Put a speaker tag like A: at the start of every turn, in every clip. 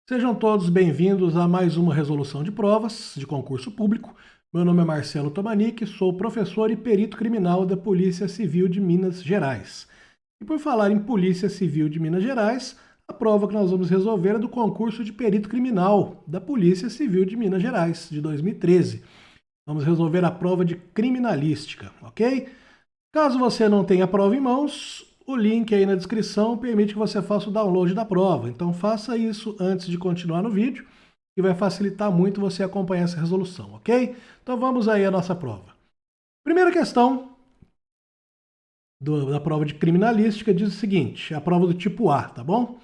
A: Sejam todos bem-vindos a mais uma resolução de provas de concurso público. Meu nome é Marcelo Tomanique, sou professor e perito criminal da Polícia Civil de Minas Gerais. E por falar em Polícia Civil de Minas Gerais, a prova que nós vamos resolver é do concurso de perito criminal da Polícia Civil de Minas Gerais, de 2013. Vamos resolver a prova de criminalística, ok? Caso você não tenha a prova em mãos, o link aí na descrição permite que você faça o download da prova. Então faça isso antes de continuar no vídeo, que vai facilitar muito você acompanhar essa resolução, ok? Então vamos aí à nossa prova. Primeira questão da prova de criminalística diz o seguinte, a prova do tipo A, tá bom?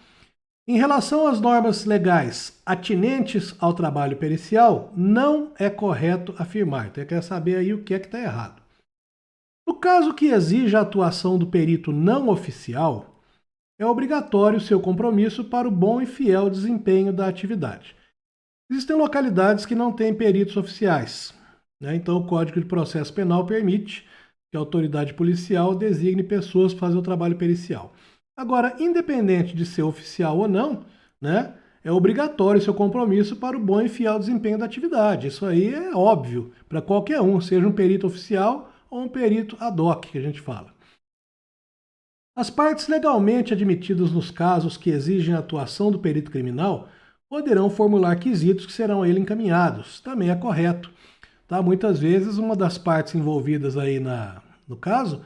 A: Em relação às normas legais atinentes ao trabalho pericial, não é correto afirmar. Então, quer saber aí o que é que está errado. No caso que exija a atuação do perito não oficial, é obrigatório seu compromisso para o bom e fiel desempenho da atividade. Existem localidades que não têm peritos oficiais, né? Então o Código de Processo Penal permite que a autoridade policial designe pessoas para fazer o trabalho pericial. Agora, independente de ser oficial ou não, né, é obrigatório seu compromisso para o bom e fiel desempenho da atividade. Isso aí é óbvio para qualquer um, seja um perito oficial ou um perito ad hoc, que a gente fala. As partes legalmente admitidas nos casos que exigem a atuação do perito criminal poderão formular quesitos que serão a ele encaminhados. Também é correto. Tá? Muitas vezes, uma das partes envolvidas aí no caso,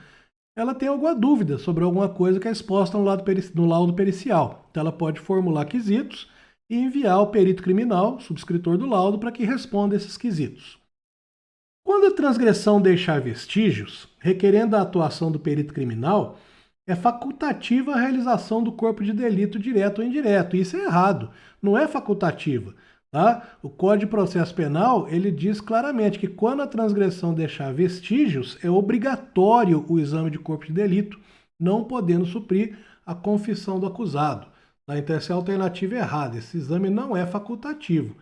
A: ela tem alguma dúvida sobre alguma coisa que é exposta no laudo pericial. Então, ela pode formular quesitos e enviar ao perito criminal, subscritor do laudo, para que responda esses quesitos. Quando a transgressão deixar vestígios, requerendo a atuação do perito criminal, é facultativa a realização do corpo de delito direto ou indireto. Isso é errado, não é facultativa. Tá? O Código de Processo Penal ele diz claramente que quando a transgressão deixar vestígios, é obrigatório o exame de corpo de delito, não podendo suprir a confissão do acusado. Tá? Então essa é a alternativa errada. Esse exame não é facultativo,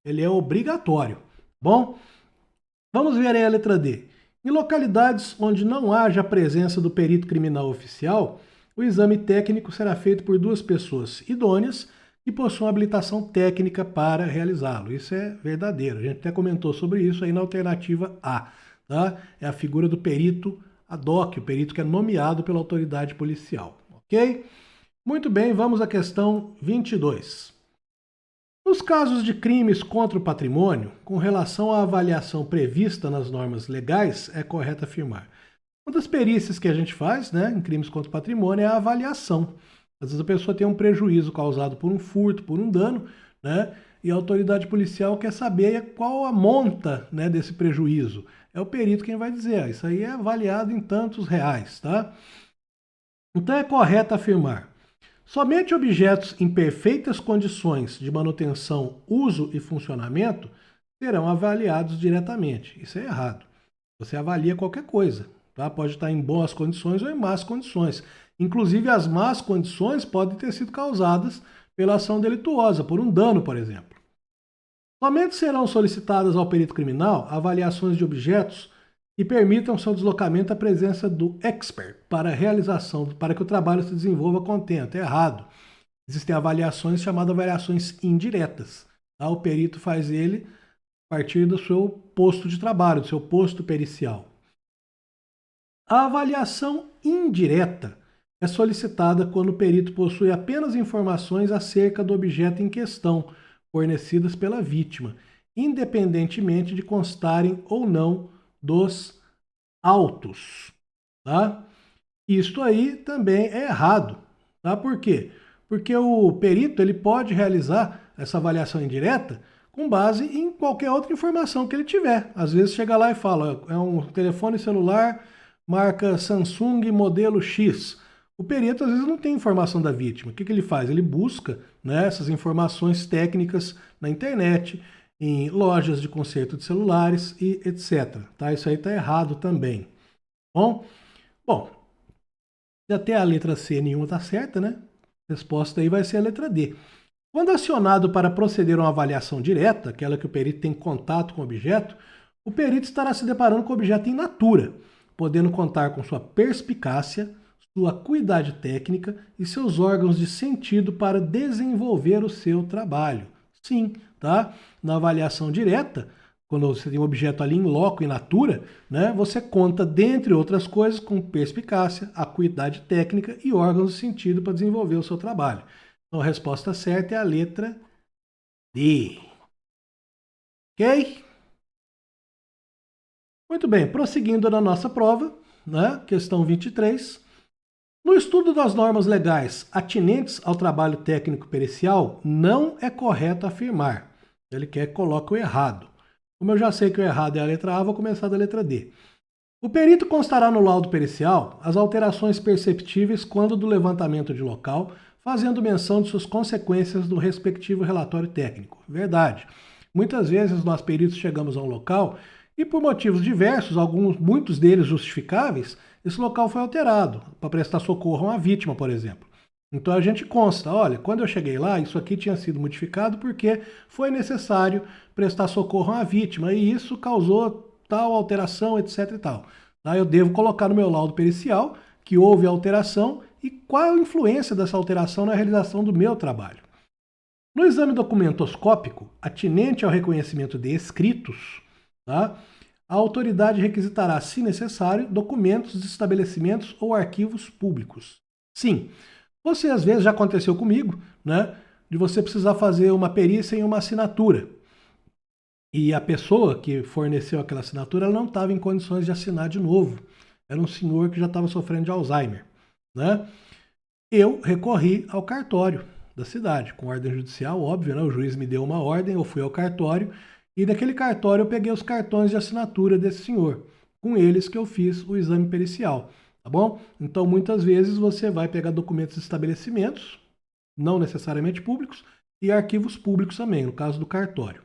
A: ele é obrigatório. Bom, vamos ver aí a letra D. Em localidades onde não haja a presença do perito criminal oficial, o exame técnico será feito por duas pessoas idôneas que possuam habilitação técnica para realizá-lo. Isso é verdadeiro. A gente até comentou sobre isso aí na alternativa A. Tá? É a figura do perito ad hoc, o perito que é nomeado pela autoridade policial. Ok? Muito bem, vamos à questão 22. Nos casos de crimes contra o patrimônio, com relação à avaliação prevista nas normas legais, é correto afirmar. Uma das perícias que a gente faz, né, em crimes contra o patrimônio é a avaliação. Às vezes a pessoa tem um prejuízo causado por um furto, por um dano, né, e a autoridade policial quer saber qual a monta, né, desse prejuízo. É o perito quem vai dizer, isso aí é avaliado em tantos reais, tá? Então é correto afirmar. Somente objetos em perfeitas condições de manutenção, uso e funcionamento serão avaliados diretamente. Isso é errado. Você avalia qualquer coisa. Tá? Pode estar em boas condições ou em más condições. Inclusive, as más condições podem ter sido causadas pela ação delituosa, por um dano, por exemplo. Somente serão solicitadas ao perito criminal avaliações de objetos que permitam seu deslocamento à presença do expert para a realização, para que o trabalho se desenvolva contento. É errado. Existem avaliações chamadas avaliações indiretas. Tá? O perito faz ele a partir do seu posto de trabalho, do seu posto pericial. A avaliação indireta é solicitada quando o perito possui apenas informações acerca do objeto em questão, fornecidas pela vítima, independentemente de constarem ou não dos autos, tá? Isto aí também é errado, tá? Por quê? Porque o perito ele pode realizar essa avaliação indireta com base em qualquer outra informação que ele tiver. Às vezes chega lá e fala, é um telefone celular marca Samsung modelo X. O perito às vezes não tem informação da vítima. O que ele faz? Ele busca, né, essas informações técnicas na internet, em lojas de conserto de celulares e etc. Tá? Isso aí está errado também. Bom, se até a letra C nenhuma está certa, né? A resposta aí vai ser a letra D. Quando acionado para proceder a uma avaliação direta, aquela que o perito tem contato com o objeto, o perito estará se deparando com o objeto in natura, podendo contar com sua perspicácia, sua acuidade técnica e seus órgãos de sentido para desenvolver o seu trabalho. Sim, tá? Na avaliação direta, quando você tem um objeto ali em loco, in natura, né, você conta, dentre outras coisas, com perspicácia, acuidade técnica e órgãos de sentido para desenvolver o seu trabalho. Então a resposta certa é a letra D. Ok? Muito bem, prosseguindo na nossa prova, né, questão 23. No estudo das normas legais atinentes ao trabalho técnico pericial, não é correto afirmar. Ele quer que coloque o errado. Como eu já sei que o errado é a letra A, vou começar da letra D. O perito constará no laudo pericial as alterações perceptíveis quando do levantamento de local, fazendo menção de suas consequências no respectivo relatório técnico. Verdade. Muitas vezes nós peritos chegamos a um local e por motivos diversos, muitos deles justificáveis, esse local foi alterado para prestar socorro a uma vítima, por exemplo. Então a gente consta, olha, quando eu cheguei lá, isso aqui tinha sido modificado porque foi necessário prestar socorro a uma vítima e isso causou tal alteração, etc e tal. Eu devo colocar no meu laudo pericial que houve alteração e qual a influência dessa alteração na realização do meu trabalho. No exame documentoscópico, atinente ao reconhecimento de escritos, tá? A autoridade requisitará, se necessário, documentos de estabelecimentos ou arquivos públicos. Sim, você às vezes já aconteceu comigo, né? De você precisar fazer uma perícia em uma assinatura. E a pessoa que forneceu aquela assinatura ela não estava em condições de assinar de novo. Era um senhor que já estava sofrendo de Alzheimer, né? Eu recorri ao cartório da cidade, com ordem judicial, óbvio, né? O juiz me deu uma ordem, eu fui ao cartório e daquele cartório eu peguei os cartões de assinatura desse senhor. Com eles que eu fiz o exame pericial, tá bom? Então, muitas vezes você vai pegar documentos de estabelecimentos, não necessariamente públicos, e arquivos públicos também, no caso do cartório.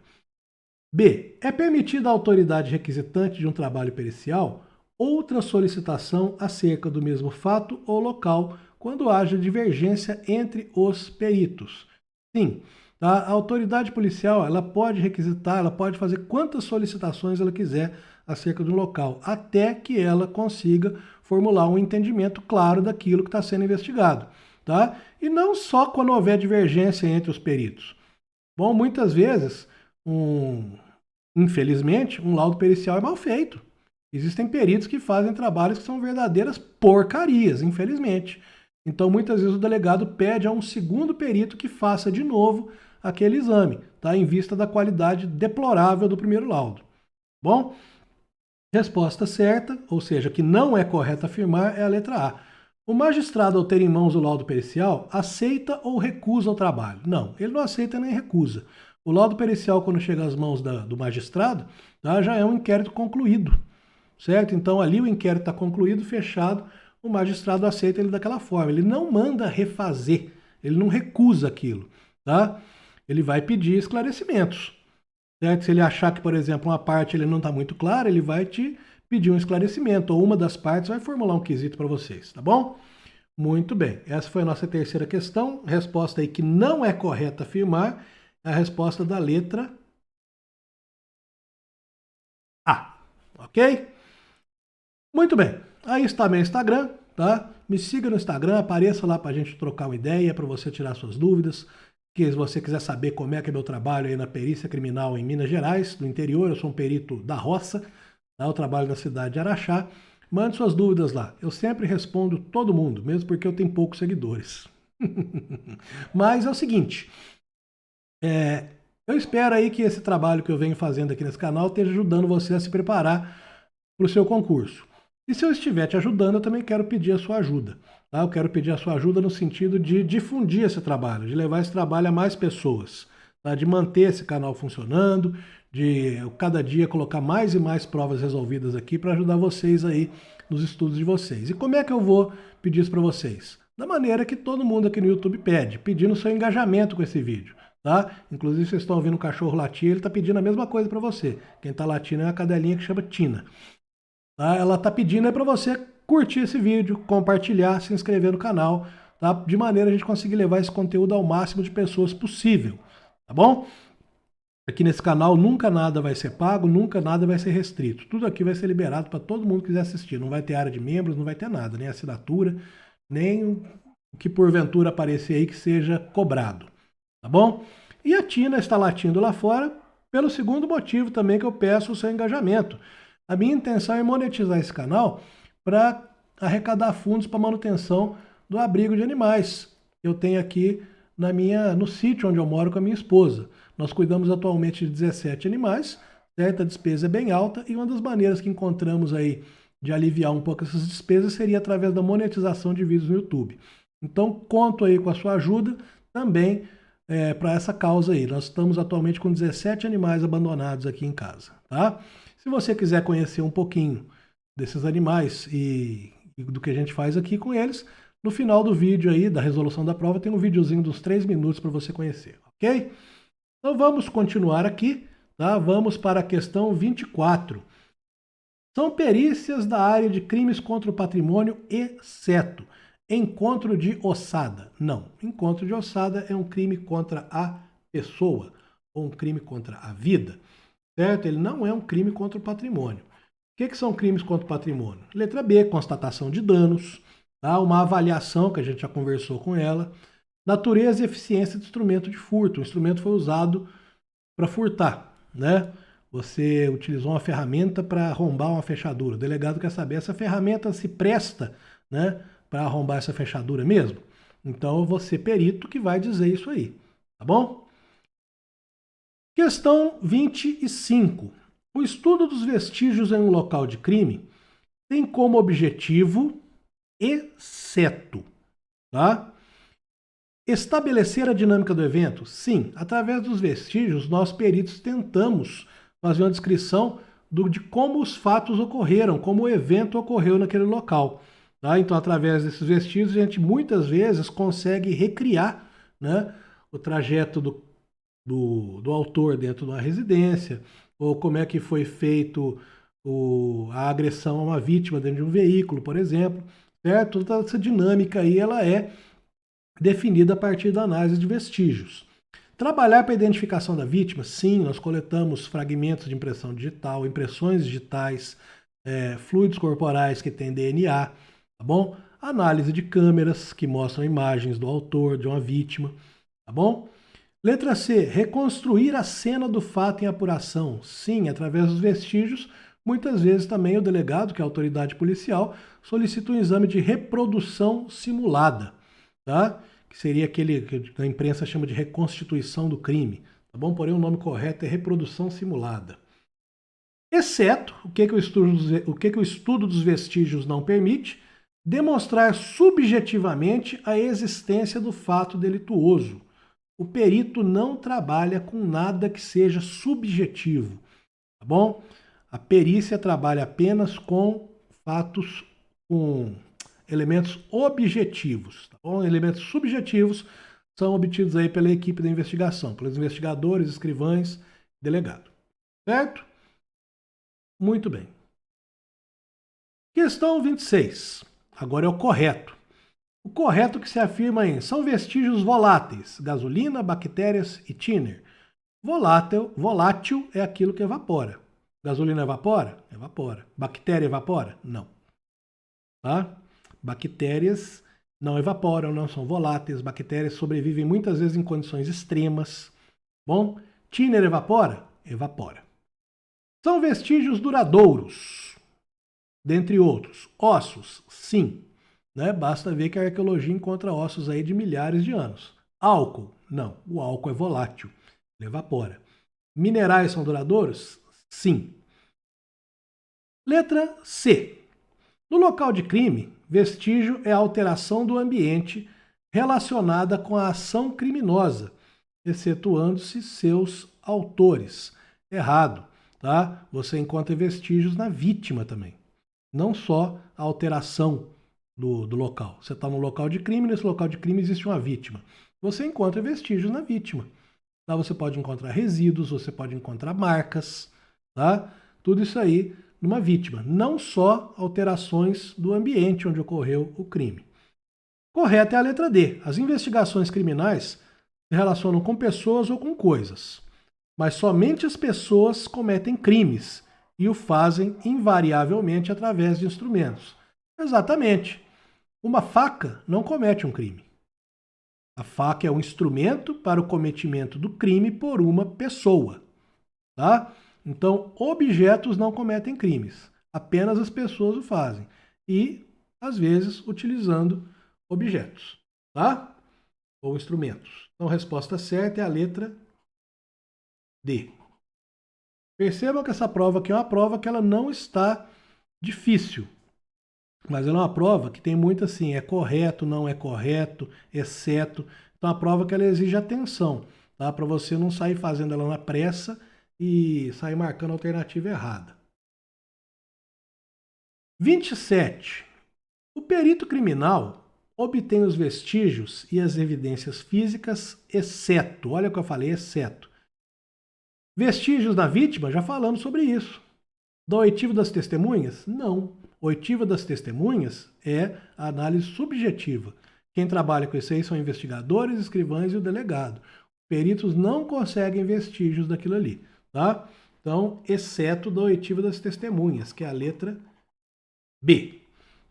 A: B. É permitida à autoridade requisitante de um trabalho pericial outra solicitação acerca do mesmo fato ou local quando haja divergência entre os peritos. Sim, tá? A autoridade policial ela pode requisitar, ela pode fazer quantas solicitações ela quiser acerca do local, até que ela consiga formular um entendimento claro daquilo que está sendo investigado. Tá? E não só quando houver divergência entre os peritos. Bom, muitas vezes, infelizmente, um laudo pericial é mal feito. Existem peritos que fazem trabalhos que são verdadeiras porcarias, infelizmente. Então, muitas vezes o delegado pede a um segundo perito que faça de novo aquele exame, tá? Em vista da qualidade deplorável do primeiro laudo. Bom, resposta certa, ou seja, que não é correto afirmar, é a letra A. O magistrado, ao ter em mãos o laudo pericial, aceita ou recusa o trabalho? Não, ele não aceita nem recusa. O laudo pericial, quando chega às mãos do magistrado, tá, já é um inquérito concluído, certo? Então, ali o inquérito está concluído, fechado, o magistrado aceita ele daquela forma. Ele não manda refazer, ele não recusa aquilo, tá? Ele vai pedir esclarecimentos, certo? Se ele achar que, por exemplo, uma parte ele não está muito clara, ele vai te pedir um esclarecimento, ou uma das partes vai formular um quesito para vocês, tá bom? Muito bem, essa foi a nossa terceira questão. Resposta aí que não é correta afirmar é a resposta da letra A, ok? Muito bem, aí está meu Instagram, tá? Me siga no Instagram, apareça lá para a gente trocar uma ideia, para você tirar suas dúvidas. Que se você quiser saber como é que é meu trabalho aí na perícia criminal em Minas Gerais, no interior, eu sou um perito da roça, tá? Eu trabalho na cidade de Araxá. Mande suas dúvidas lá. Eu sempre respondo todo mundo, mesmo porque eu tenho poucos seguidores. Mas é o seguinte, eu espero aí que esse trabalho que eu venho fazendo aqui nesse canal esteja ajudando você a se preparar para o seu concurso. E se eu estiver te ajudando, eu também quero pedir a sua ajuda. Tá? Eu quero pedir a sua ajuda no sentido de difundir esse trabalho, de levar esse trabalho a mais pessoas, tá? De manter esse canal funcionando, de cada dia colocar mais e mais provas resolvidas aqui para ajudar vocês aí nos estudos de vocês. E como é que eu vou pedir isso para vocês? Da maneira que todo mundo aqui no YouTube pede, pedindo seu engajamento com esse vídeo. Tá? Inclusive vocês estão ouvindo o cachorro latir, ele está pedindo a mesma coisa para você. Quem está latindo é uma cadelinha que chama Tina. Tá? Ela está pedindo aí para você curtir esse vídeo, compartilhar, se inscrever no canal, tá? De maneira a gente conseguir levar esse conteúdo ao máximo de pessoas possível, tá bom? Aqui nesse canal nunca nada vai ser pago, nunca nada vai ser restrito. Tudo aqui vai ser liberado para todo mundo que quiser assistir. Não vai ter área de membros, não vai ter nada, nem assinatura, nem o que porventura aparecer aí que seja cobrado, tá bom? E a Tina está latindo lá fora pelo segundo motivo também que eu peço o seu engajamento. A minha intenção é monetizar esse canal para arrecadar fundos para manutenção do abrigo de animais. Eu tenho aqui no sítio onde eu moro com a minha esposa. Nós cuidamos atualmente de 17 animais, certo? A despesa é bem alta e uma das maneiras que encontramos aí de aliviar um pouco essas despesas seria através da monetização de vídeos no YouTube. Então, conto aí com a sua ajuda também para essa causa aí. Nós estamos atualmente com 17 animais abandonados aqui em casa, tá? Se você quiser conhecer um pouquinho desses animais e do que a gente faz aqui com eles, no final do vídeo aí, da resolução da prova, tem um videozinho dos 3 minutos para você conhecer, ok? Então vamos continuar aqui, tá? Vamos para a questão 24. São perícias da área de crimes contra o patrimônio, exceto encontro de ossada. Não, encontro de ossada é um crime contra a pessoa, ou um crime contra a vida, certo? Ele não é um crime contra o patrimônio. O que são crimes contra o patrimônio? Letra B, constatação de danos, tá? Uma avaliação, que a gente já conversou com ela. Natureza e eficiência do instrumento de furto. O instrumento foi usado para furtar, né? Você utilizou uma ferramenta para arrombar uma fechadura. O delegado quer saber, essa ferramenta se presta, né, para arrombar essa fechadura mesmo? Então, você, perito, que vai dizer isso aí, tá bom? Questão 25. O estudo dos vestígios em um local de crime tem como objetivo, exceto, tá? Estabelecer a dinâmica do evento? Sim, através dos vestígios, nós peritos tentamos fazer uma descrição de como os fatos ocorreram, como o evento ocorreu naquele local. Tá? Então, através desses vestígios, a gente muitas vezes consegue recriar, né, o trajeto do autor dentro de uma residência, ou como é que foi feito a agressão a uma vítima dentro de um veículo, por exemplo. Certo? Toda essa dinâmica aí, ela é definida a partir da análise de vestígios. Trabalhar para a identificação da vítima, sim, nós coletamos fragmentos de impressão digital, impressões digitais, fluidos corporais que têm DNA, tá bom? Análise de câmeras que mostram imagens do autor, de uma vítima, tá bom? Letra C, reconstruir a cena do fato em apuração. Sim, através dos vestígios, muitas vezes também o delegado, que é a autoridade policial, solicita um exame de reprodução simulada, tá? Que seria aquele que a imprensa chama de reconstituição do crime, tá bom? Porém, o nome correto é reprodução simulada. Exceto, o que o estudo dos vestígios não permite? Demonstrar subjetivamente a existência do fato delituoso. O perito não trabalha com nada que seja subjetivo, tá bom? A perícia trabalha apenas com fatos, com elementos objetivos, tá bom? Elementos subjetivos são obtidos aí pela equipe da investigação, pelos investigadores, escrivães, delegado. Certo? Muito bem. Questão 26. Agora é o correto. O correto que se afirma em são vestígios voláteis, gasolina, bactérias e thinner. Volátil é aquilo que evapora. Gasolina evapora? Evapora. Bactéria evapora? Não. Tá? Bactérias não evaporam, não são voláteis. Bactérias sobrevivem muitas vezes em condições extremas. Bom, thinner evapora? Evapora. São vestígios duradouros, dentre outros. Ossos? Sim. Né? Basta ver que a arqueologia encontra ossos aí de milhares de anos. Álcool? Não. O álcool é volátil. Ele evapora. Minerais são duradouros? Sim. Letra C. No local de crime, vestígio é a alteração do ambiente relacionada com a ação criminosa, excetuando-se seus autores. Errado, tá? Você encontra vestígios na vítima também, não só a alteração do local. Você está no local de crime, nesse local de crime existe uma vítima. Você encontra vestígios na vítima. Lá você pode encontrar resíduos, você pode encontrar marcas, tá? Tudo isso aí numa vítima, não só alterações do ambiente onde ocorreu o crime. Correta é a letra D. As investigações criminais se relacionam com pessoas ou com coisas, mas somente as pessoas cometem crimes e o fazem invariavelmente através de instrumentos. Exatamente. Uma faca não comete um crime. A faca é um instrumento para o cometimento do crime por uma pessoa, tá? Então, objetos não cometem crimes, apenas as pessoas o fazem. E, às vezes, utilizando objetos, tá? Ou instrumentos. Então, a resposta certa é a letra D. Percebam que essa prova aqui é uma prova que ela não está difícil, mas ela é uma prova que tem muito assim, é correto, não é correto, exceto. Então, é uma prova que ela exige atenção, tá? Para você não sair fazendo ela na pressa e sair marcando a alternativa errada. 27. O perito criminal obtém os vestígios e as evidências físicas, exceto, olha o que eu falei, exceto. Vestígios da vítima, já falamos sobre isso. Do oitivo das testemunhas? Não. O oitivo das testemunhas é a análise subjetiva. Quem trabalha com isso aí são investigadores, escrivães e o delegado. Peritos não conseguem vestígios daquilo ali, tá? Então, exceto do oitivo das testemunhas, que é a letra B.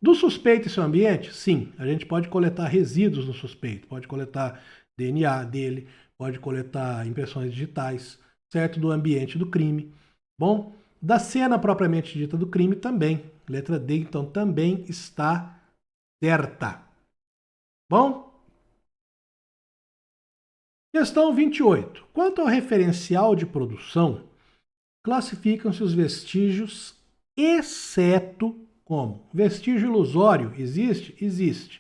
A: Do suspeito e seu ambiente? Sim, a gente pode coletar resíduos no suspeito, pode coletar DNA dele, pode coletar impressões digitais, certo? Do ambiente do crime. Bom, da cena propriamente dita do crime também. Letra D, então, também está certa. Bom? Questão 28. Quanto ao referencial de produção, classificam-se os vestígios, exceto como? Vestígio ilusório existe? Existe.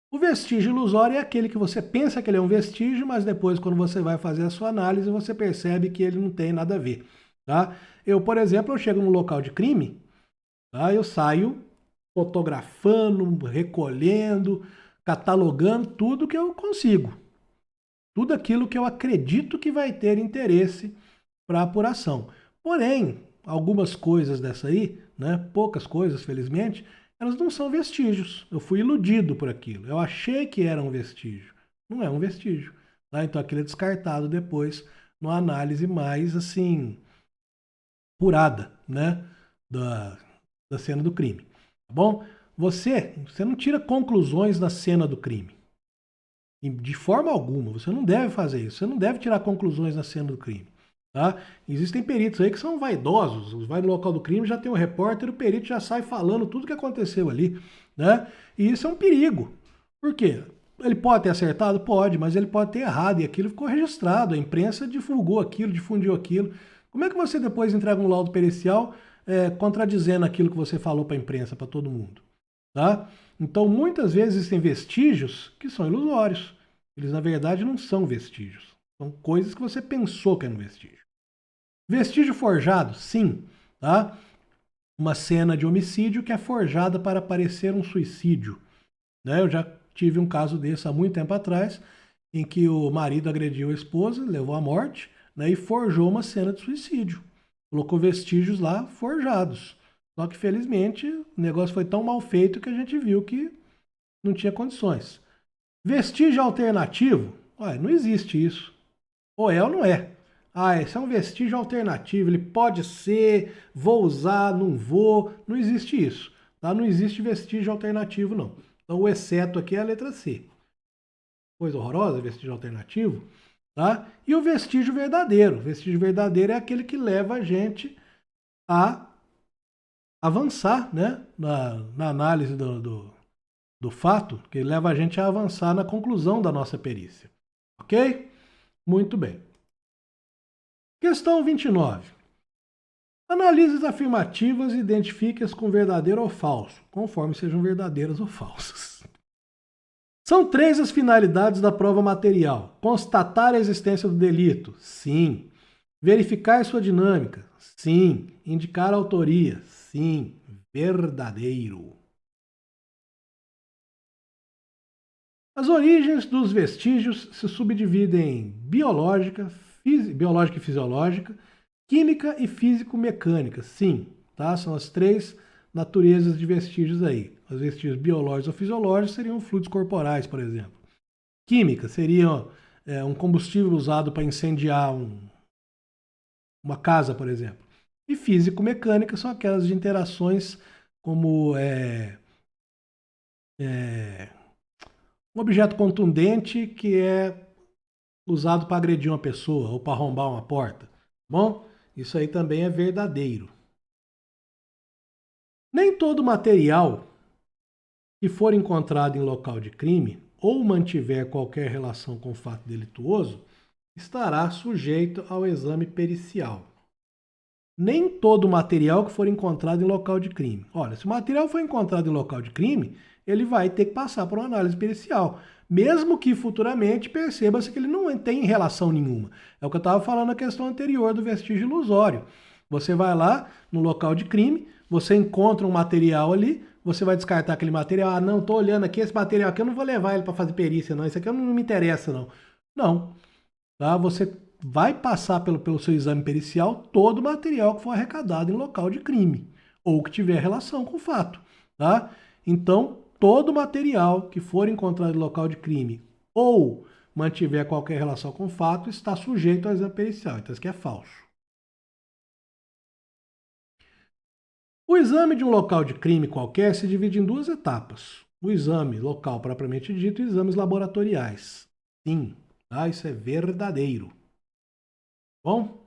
A: O vestígio ilusório é aquele que você pensa que ele é um vestígio, mas depois, quando você vai fazer a sua análise, você percebe que ele não tem nada a ver. Tá? Eu, por exemplo, eu chego no local de crime, tá? Eu saio fotografando, recolhendo, catalogando tudo que eu consigo. Tudo aquilo que eu acredito que vai ter interesse para apuração. Porém, algumas coisas dessa aí, né, poucas coisas, felizmente, elas não são vestígios. Eu fui iludido por aquilo. Eu achei que era um vestígio. Não é um vestígio. Tá? Então aquilo é descartado depois numa análise mais assim apurada, né, da cena do crime. Tá bom? Você não tira conclusões da cena do crime. De forma alguma, você não deve fazer isso. Você não deve tirar conclusões na cena do crime. Tá? Existem peritos aí que são vaidosos. Vai no local do crime, já tem um repórter, o perito já sai falando tudo o que aconteceu ali. Né? E isso é um perigo. Por quê? Ele pode ter acertado? Pode, mas ele pode ter errado. E aquilo ficou registrado. A imprensa divulgou aquilo, difundiu aquilo. Como é que você depois entrega um laudo pericial contradizendo aquilo que você falou para a imprensa, para todo mundo? Tá? Então, muitas vezes existem vestígios que são ilusórios. Eles, na verdade, não são vestígios. São coisas que você pensou que eram vestígio. Vestígio forjado, sim. Tá? Uma cena de homicídio que é forjada para parecer um suicídio. Né? Eu já tive um caso desse há muito tempo atrás, em que o marido agrediu a esposa, levou à morte, né, e forjou uma cena de suicídio. Colocou vestígios lá forjados. Só que, felizmente, o negócio foi tão mal feito que a gente viu que não tinha condições. Vestígio alternativo? Olha, não existe isso. Ou é ou não é. Ah, esse é um vestígio alternativo. Ele pode ser, vou usar, não vou. Não existe isso. Tá? Não existe vestígio alternativo, não. Então, o exceto aqui é a letra C. Coisa horrorosa, vestígio alternativo. Tá? E o vestígio verdadeiro. O vestígio verdadeiro é aquele que leva a gente a avançar, né, na análise do fato, que leva a gente a avançar na conclusão da nossa perícia. Ok? Muito bem. Questão 29. Analise as afirmativas e identifique-as com verdadeiro ou falso, conforme sejam verdadeiras ou falsas. São três as finalidades da prova material: constatar a existência do delito, sim. Verificar sua dinâmica, sim. Indicar a autoria, sim. Verdadeiro. As origens dos vestígios se subdividem em biológica e fisiológica, química e físico-mecânica. Sim, tá? São as três naturezas de vestígios aí. Os vestígios biológicos ou fisiológicos seriam fluidos corporais, por exemplo. Química seria um combustível usado para incendiar uma casa, por exemplo. E físico-mecânica são aquelas de interações como um objeto contundente que é usado para agredir uma pessoa ou para arrombar uma porta. Bom, isso aí também é verdadeiro. Nem todo material que for encontrado em local de crime ou mantiver qualquer relação com o fato delituoso estará sujeito ao exame pericial. Nem todo material que for encontrado em local de crime. Olha, se o material for encontrado em local de crime, ele vai ter que passar por uma análise pericial, mesmo que futuramente perceba-se que ele não tem relação nenhuma. É o que eu estava falando na questão anterior do vestígio ilusório. Você vai lá no local de crime, você encontra um material ali, você vai descartar aquele material. Ah, não, estou olhando aqui, esse material aqui eu não vou levar ele para fazer perícia, não. Isso aqui não me interessa, não. Não. Tá? Você vai passar pelo seu exame pericial todo o material que for arrecadado em local de crime ou que tiver relação com o fato. Tá? Então, todo material que for encontrado em local de crime ou mantiver qualquer relação com o fato está sujeito ao exame pericial. Então, isso aqui é falso. O exame de um local de crime qualquer se divide em duas etapas. O exame local propriamente dito e exames laboratoriais. Sim, tá? Isso é verdadeiro. Bom,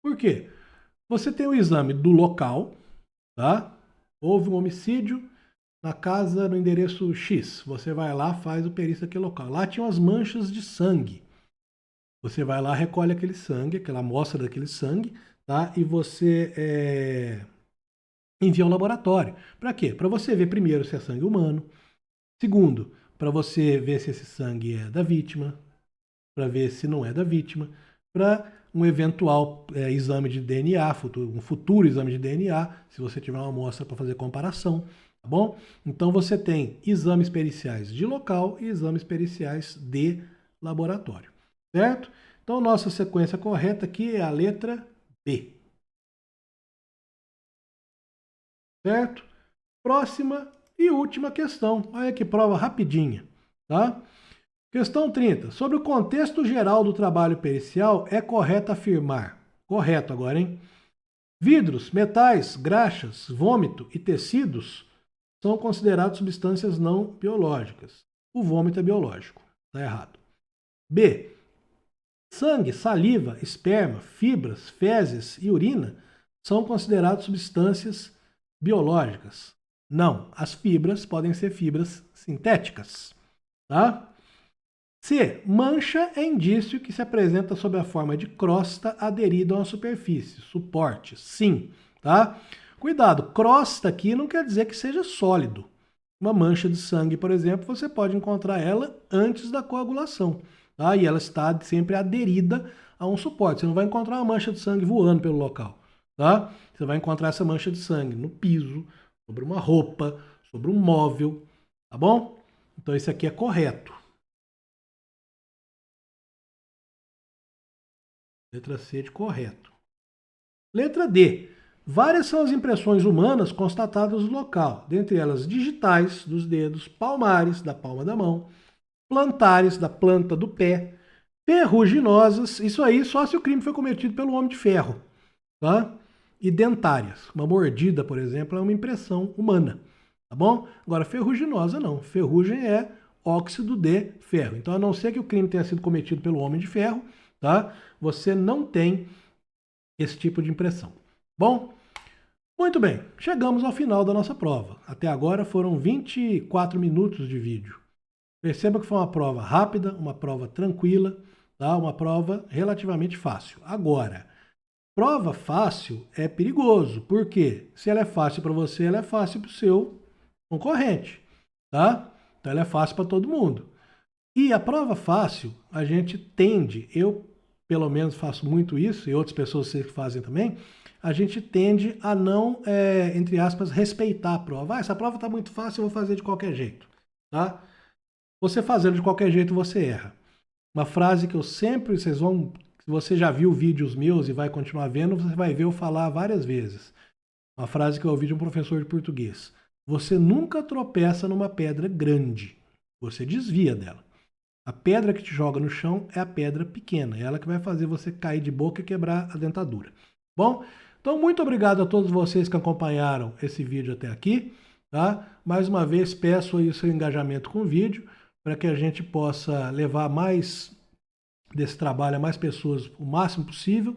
A: por quê? Você tem o exame do local, tá? Houve um homicídio na casa no endereço X. Você vai lá, faz o perícia daquele local. Lá tinha umas manchas de sangue. Você vai lá, recolhe aquele sangue, aquela amostra daquele sangue, tá? E você envia ao laboratório. Para quê? Para você ver primeiro se é sangue humano. Segundo, para você ver se esse sangue é da vítima. Para ver se não é da vítima. Para um eventual exame de DNA, um futuro exame de DNA, se você tiver uma amostra para fazer comparação, tá bom? Então você tem exames periciais de local e exames periciais de laboratório, certo? Então nossa sequência correta aqui é a letra B, certo? Próxima e última questão, olha que prova rapidinha, tá? Questão 30. Sobre o contexto geral do trabalho pericial, é correto afirmar. Correto agora, hein? Vidros, metais, graxas, vômito e tecidos são considerados substâncias não biológicas. O vômito é biológico. Está errado. B. Sangue, saliva, esperma, fibras, fezes e urina são considerados substâncias biológicas. Não, as fibras podem ser fibras sintéticas. Tá? C. Mancha é indício que se apresenta sob a forma de crosta aderida a uma superfície, suporte. Sim, tá? Cuidado, crosta aqui não quer dizer que seja sólido. Uma mancha de sangue, por exemplo, você pode encontrar ela antes da coagulação, tá? E ela está sempre aderida a um suporte. Você não vai encontrar uma mancha de sangue voando pelo local, tá? Você vai encontrar essa mancha de sangue no piso, sobre uma roupa, sobre um móvel, tá bom? Então esse aqui é correto. Letra C de correto. Letra D. Várias são as impressões humanas constatadas no local, dentre elas digitais, dos dedos, palmares, da palma da mão, plantares, da planta do pé, ferruginosas, isso aí só se o crime foi cometido pelo homem de ferro, tá? E dentárias. Uma mordida, por exemplo, é uma impressão humana, tá bom? Agora, ferruginosa não. Ferrugem é óxido de ferro. Então, a não ser que o crime tenha sido cometido pelo homem de ferro, tá? Você não tem esse tipo de impressão. Bom, muito bem, chegamos ao final da nossa prova. Até agora foram 24 minutos de vídeo. Perceba que foi uma prova rápida, uma prova tranquila, tá? Uma prova relativamente fácil. Agora, prova fácil é perigoso, porque se ela é fácil para você, ela é fácil para o seu concorrente, tá? Então ela é fácil para todo mundo. E a prova fácil, a gente tende, eu pelo menos faço muito isso, e outras pessoas que fazem também, a gente tende a não, entre aspas, respeitar a prova. Ah, essa prova está muito fácil, eu vou fazer de qualquer jeito. Tá? Você fazendo de qualquer jeito, você erra. Uma frase que eu sempre, se você já viu vídeos meus e vai continuar vendo, você vai ver eu falar várias vezes. Uma frase que eu ouvi de um professor de português. Você nunca tropeça numa pedra grande, você desvia dela. A pedra que te joga no chão é a pedra pequena, é ela que vai fazer você cair de boca e quebrar a dentadura. Bom, então muito obrigado a todos vocês que acompanharam esse vídeo até aqui. tá? Mais uma vez, peço aí o seu engajamento com o vídeo, para que a gente possa levar mais desse trabalho a mais pessoas o máximo possível,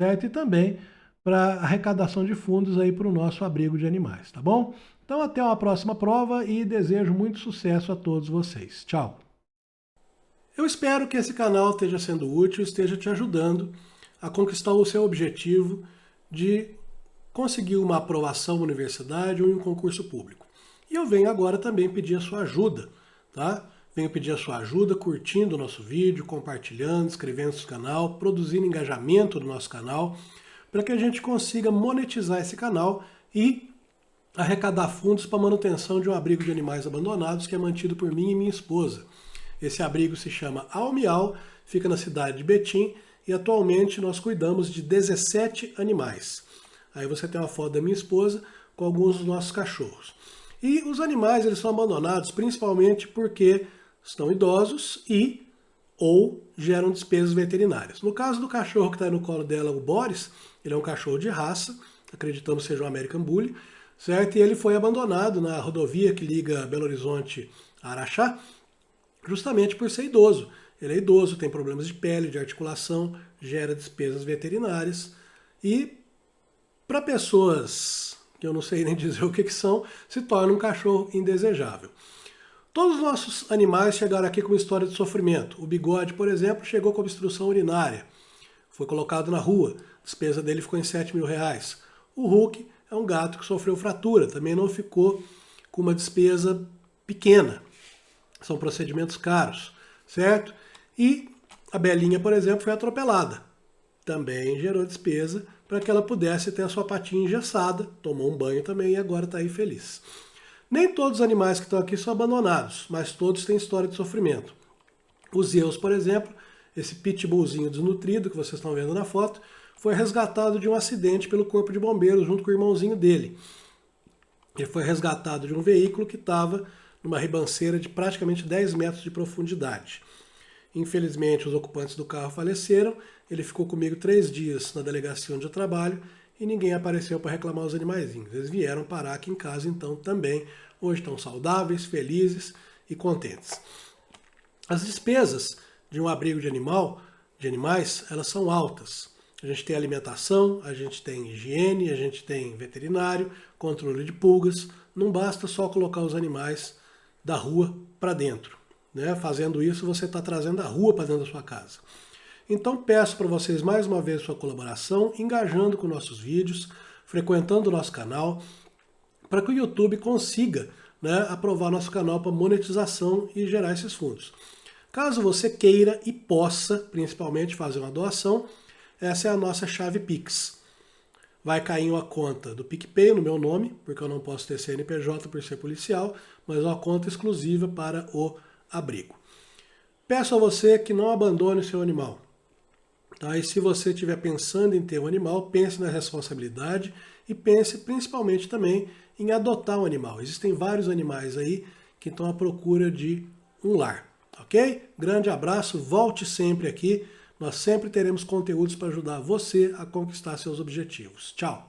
A: certo? E também para arrecadação de fundos aí para o nosso abrigo de animais, tá bom? Então até uma próxima prova e desejo muito sucesso a todos vocês. Tchau! Eu espero que esse canal esteja sendo útil, esteja te ajudando a conquistar o seu objetivo de conseguir uma aprovação na universidade ou em um concurso público. E eu venho agora também pedir a sua ajuda, tá? Venho pedir a sua ajuda curtindo o nosso vídeo, compartilhando, inscrevendo no canal, produzindo engajamento no nosso canal, para que a gente consiga monetizar esse canal e arrecadar fundos para a manutenção de um abrigo de animais abandonados que é mantido por mim e minha esposa. Esse abrigo se chama Almial, fica na cidade de Betim e atualmente nós cuidamos de 17 animais. Aí você tem uma foto da minha esposa com alguns dos nossos cachorros. E os animais eles são abandonados principalmente porque estão idosos ou geram despesas veterinárias. No caso do cachorro que está aí no colo dela, o Boris, ele é um cachorro de raça, acreditamos seja um American Bully, certo? E ele foi abandonado na rodovia que liga Belo Horizonte a Araxá, justamente por ser idoso. Ele é idoso, tem problemas de pele, de articulação, gera despesas veterinárias e para pessoas que eu não sei nem dizer o que são, se torna um cachorro indesejável. Todos os nossos animais chegaram aqui com uma história de sofrimento. O Bigode, por exemplo, chegou com obstrução urinária. Foi colocado na rua. A despesa dele ficou em R$7.000. O Hulk é um gato que sofreu fratura. Também não ficou com uma despesa pequena. São procedimentos caros, certo? E a Belinha, por exemplo, foi atropelada. Também gerou despesa para que ela pudesse ter a sua patinha engessada. Tomou um banho também e agora está aí feliz. Nem todos os animais que estão aqui são abandonados, mas todos têm história de sofrimento. O Zeus, por exemplo, esse pitbullzinho desnutrido que vocês estão vendo na foto, foi resgatado de um acidente pelo corpo de bombeiros junto com o irmãozinho dele. Ele foi resgatado de um veículo que estava numa ribanceira de praticamente 10 metros de profundidade. Infelizmente, os ocupantes do carro faleceram. Ele ficou comigo 3 dias na delegacia onde eu trabalho e ninguém apareceu para reclamar os animaizinhos. Eles vieram parar aqui em casa, então também hoje estão saudáveis, felizes e contentes. As despesas de um abrigo de animais, elas são altas. A gente tem alimentação, a gente tem higiene, a gente tem veterinário, controle de pulgas. Não basta só colocar os animais da rua para dentro, né? Fazendo isso, você está trazendo a rua para dentro da sua casa. Então peço para vocês mais uma vez sua colaboração, engajando com nossos vídeos, frequentando o nosso canal, para que o YouTube consiga, né, aprovar nosso canal para monetização e gerar esses fundos. Caso você queira e possa, principalmente, fazer uma doação, essa é a nossa chave Pix. Vai cair em uma conta do PicPay no meu nome, porque eu não posso ter CNPJ por ser policial, mas uma conta exclusiva para o abrigo. Peço a você que não abandone o seu animal. Tá? E se você estiver pensando em ter um animal, pense na responsabilidade e pense principalmente também em adotar um animal. Existem vários animais aí que estão à procura de um lar. Ok? Grande abraço, volte sempre aqui. Nós sempre teremos conteúdos para ajudar você a conquistar seus objetivos. Tchau!